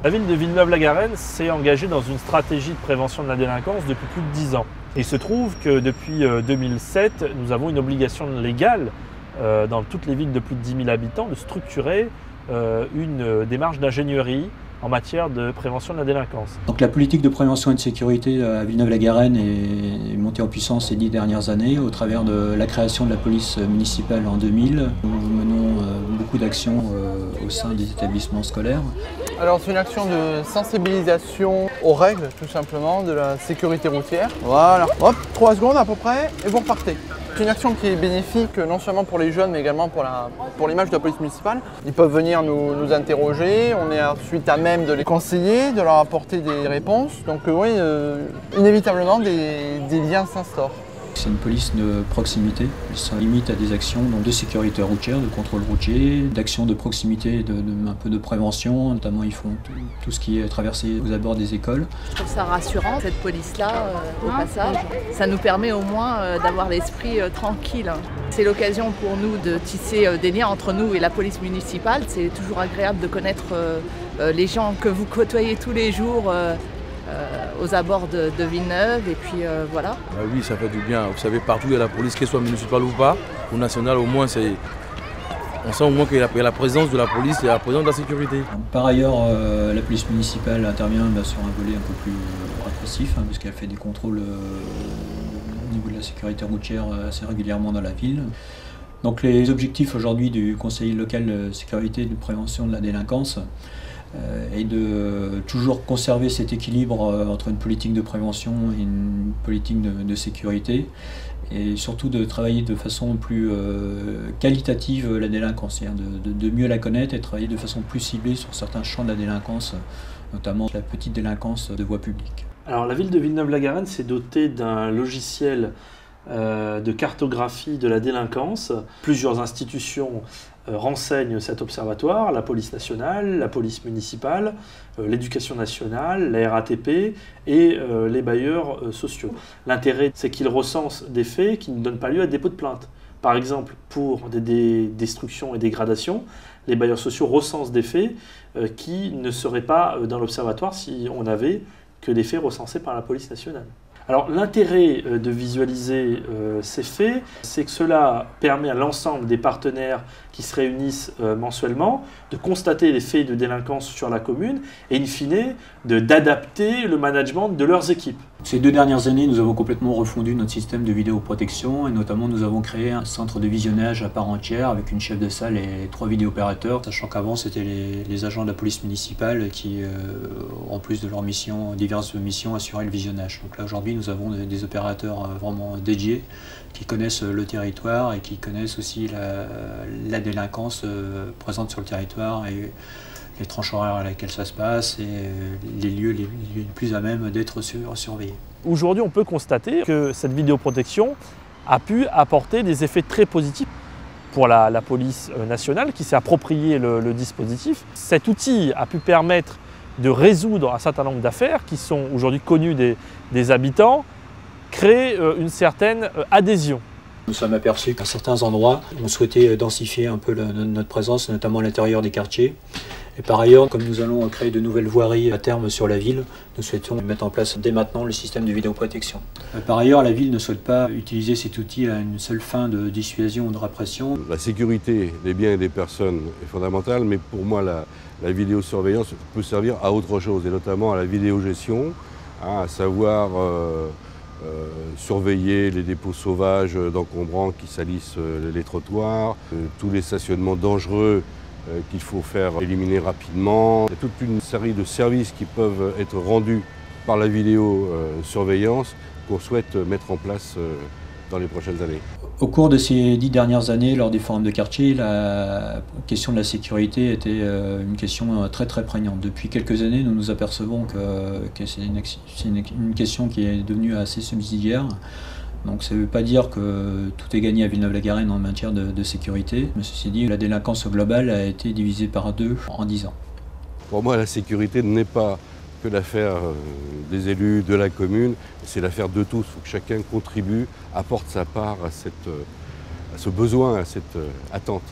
La ville de Villeneuve-la-Garenne s'est engagée dans une stratégie de prévention de la délinquance depuis plus de 10 ans. Il se trouve que depuis 2007, nous avons une obligation légale dans toutes les villes de plus de 10 000 habitants de structurer une démarche d'ingénierie en matière de prévention de la délinquance. Donc la politique de prévention et de sécurité à Villeneuve-la-Garenne est montée en puissance ces 10 dernières années au travers de la création de la police municipale en 2000. Nous menons beaucoup d'actions au sein des établissements scolaires. Alors c'est une action de sensibilisation aux règles tout simplement de la sécurité routière. Voilà, hop, 3 secondes à peu près et vous repartez. C'est une action qui est bénéfique non seulement pour les jeunes mais également pour l'image de la police municipale. Ils peuvent venir nous interroger, on est ensuite à même de les conseiller, de leur apporter des réponses. Donc oui, inévitablement des liens s'instaurent. C'est une police de proximité, ça limite à des actions de sécurité routière, de contrôle routier, d'actions de proximité, un peu de prévention, notamment ils font tout ce qui est traversé aux abords des écoles. Je trouve ça rassurant, cette police-là, au passage. Ça nous permet au moins d'avoir l'esprit tranquille. C'est l'occasion pour nous de tisser des liens entre nous et la police municipale. C'est toujours agréable de connaître les gens que vous côtoyez tous les jours aux abords de Villeneuve et puis voilà. Oui, ça fait du bien. Vous savez, partout il y a la police, qu'elle soit municipale ou pas, ou nationale, au moins on sent au moins qu'il y a la présence de la police et la présence de la sécurité. Par ailleurs, la police municipale intervient sur un volet un peu plus répressif, puisqu'elle fait des contrôles au niveau de la sécurité routière assez régulièrement dans la ville. Donc les objectifs aujourd'hui du Conseil local de sécurité et de prévention de la délinquance et de toujours conserver cet équilibre entre une politique de prévention et une politique de sécurité, et surtout de travailler de façon plus qualitative la délinquance, c'est-à-dire de mieux la connaître et de travailler de façon plus ciblée sur certains champs de la délinquance, notamment la petite délinquance de voie publique. Alors la ville de Villeneuve-la-Garenne s'est dotée d'un logiciel de cartographie de la délinquance. Plusieurs institutions renseignent cet observatoire, la police nationale, la police municipale, l'éducation nationale, la RATP et les bailleurs sociaux. L'intérêt, c'est qu'ils recensent des faits qui ne donnent pas lieu à dépôt de plainte. Par exemple, pour des destructions et dégradations, les bailleurs sociaux recensent des faits qui ne seraient pas dans l'observatoire si on n'avait que des faits recensés par la police nationale. Alors l'intérêt de visualiser ces faits, c'est que cela permet à l'ensemble des partenaires qui se réunissent mensuellement de constater les faits de délinquance sur la commune et in fine d'adapter le management de leurs équipes. Ces 2 dernières années, nous avons complètement refondu notre système de vidéoprotection et notamment nous avons créé un centre de visionnage à part entière avec une chef de salle et 3 vidéopérateurs, sachant qu'avant c'était les agents de la police municipale qui, en plus de leurs missions, diverses missions, assuraient le visionnage. Donc là aujourd'hui nous avons des opérateurs vraiment dédiés qui connaissent le territoire et qui connaissent aussi la délinquance présente sur le territoire et les tranches horaires à laquelle ça se passe et les lieux les plus à même d'être surveillés. Aujourd'hui, on peut constater que cette vidéoprotection a pu apporter des effets très positifs pour la police nationale qui s'est approprié le dispositif. Cet outil a pu permettre de résoudre un certain nombre d'affaires qui sont aujourd'hui connues des habitants, créer une certaine adhésion. Nous sommes aperçus qu'à certains endroits, on souhaitait densifier un peu notre présence, notamment à l'intérieur des quartiers. Et par ailleurs, comme nous allons créer de nouvelles voiries à terme sur la ville, nous souhaitons mettre en place dès maintenant le système de vidéoprotection. Par ailleurs, la ville ne souhaite pas utiliser cet outil à une seule fin de dissuasion ou de répression. La sécurité des biens et des personnes est fondamentale, mais pour moi, la vidéosurveillance peut servir à autre chose, et notamment à la vidéogestion, à savoir surveiller les dépôts sauvages d'encombrants qui salissent les trottoirs, tous les stationnements dangereux qu'il faut faire éliminer rapidement. Il y a toute une série de services qui peuvent être rendus par la vidéosurveillance qu'on souhaite mettre en place dans les prochaines années. Au cours de ces 10 dernières années, lors des forums de quartier, la question de la sécurité était une question très prégnante. Depuis quelques années, nous nous apercevons que c'est une question qui est devenue assez subsidiaire. Donc ça ne veut pas dire que tout est gagné à Villeneuve-la-Garenne en matière de sécurité. Mais ceci dit, la délinquance globale a été divisée par 2 en 10 ans. Pour moi, la sécurité n'est pas que l'affaire des élus, de la commune, c'est l'affaire de tous. Il faut que chacun contribue, apporte sa part à ce besoin, à cette attente.